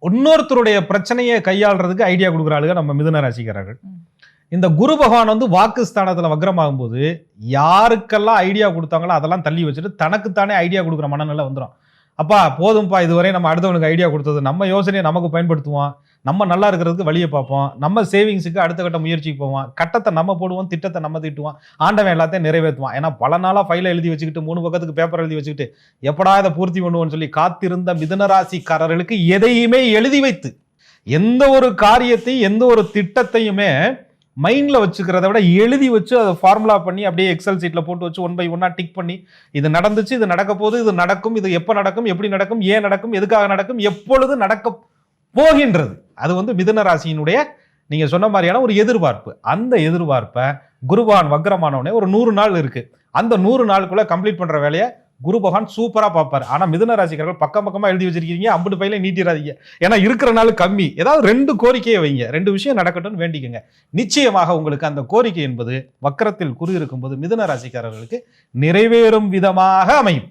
இன்னொருத்தருடைய பிரச்சனையை கையாளுறதுக்கு ஐடியா கொடுக்குறாளுங்க நம்ம மிதுன ராசிக்காரர்கள். இந்த குரு பகவான் வந்து வாக்குஸ்தானத்துல வக்ரமாகும் போது யாருக்கெல்லாம் ஐடியா கொடுத்தாங்களோ அதெல்லாம் தள்ளி வச்சுட்டு தனக்குத்தானே ஐடியா கொடுக்குற மனநிலை வந்துடும். அப்பா போதும்பா, இதுவரை நம்ம அடுத்தவனுக்கு ஐடியா கொடுத்தது, நம்ம யோசனையை நமக்கு பயன்படுத்துவோம், நம்ம நல்லா இருக்கிறதுக்கு வழியை பார்ப்போம், நம்ம சேவிங்ஸுக்கு அடுத்த கட்ட முயற்சிக்கு போவோம், கட்டத்தை நம்ம போடுவோம், திட்டத்தை நம்ம திட்டுவோம், ஆண்டவன் எல்லாத்தையும் நிறைவேற்றுவான். ஏன்னா பல நாளாக ஃபைலை எழுதி வச்சுக்கிட்டு 3 பக்கத்துக்கு பேப்பர் எழுதி வச்சுக்கிட்டு எப்படா இதை பூர்த்தி பண்ணுவோன்னு சொல்லி காத்திருந்த மிதுனராசிக்காரர்களுக்கு எதையுமே எழுதி வைத்து எந்த ஒரு காரியத்தையும் எந்த ஒரு திட்டத்தையுமே மைண்டில் வச்சுக்கிறத விட எழுதி வச்சு அதை ஃபார்முலா பண்ணி அப்படியே எக்ஸல் சீட்டில் போட்டு வச்சு 1 by 1 டிக் பண்ணி இது நடந்துச்சு, இது நடக்க போகுது, இது நடக்கும், இது எப்போ நடக்கும், எப்படி நடக்கும், ஏன் நடக்கும், எதுக்காக நடக்கும், எப்பொழுது நடக்க போகின்றது. அது வந்து மிதுன ராசியினுடைய நீங்க சொன்ன மாதிரியான ஒரு எதிர்பார்ப்பு. அந்த எதிர்பார்ப்பை குருபகவான் வக்ரமானவனே ஒரு 100 நாள் இருக்கு, அந்த 100 நாளுக்குள்ள கம்ப்ளீட் பண்ற வேலையை குரு பகவான் சூப்பரா பார்ப்பாரு. ஆனா மிதுன ராசிக்காரர்கள் பக்கம் பக்கமா எழுதி வச்சிருக்கீங்க, 50 பையில நீட்டிடாதீங்க. ஏன்னா இருக்கிற நாள் கம்மி. ஏதாவது 2 கோரிக்கையை வைங்க, 2 விஷயம் நடக்கட்டும்னு வேண்டிக்கங்க. நிச்சயமாக உங்களுக்கு அந்த கோரிக்கை என்பது வக்ரத்தில் குரு இருக்கும்போது மிதுன ராசிக்காரர்களுக்கு நிறைவேறும் விதமாக அமையும்.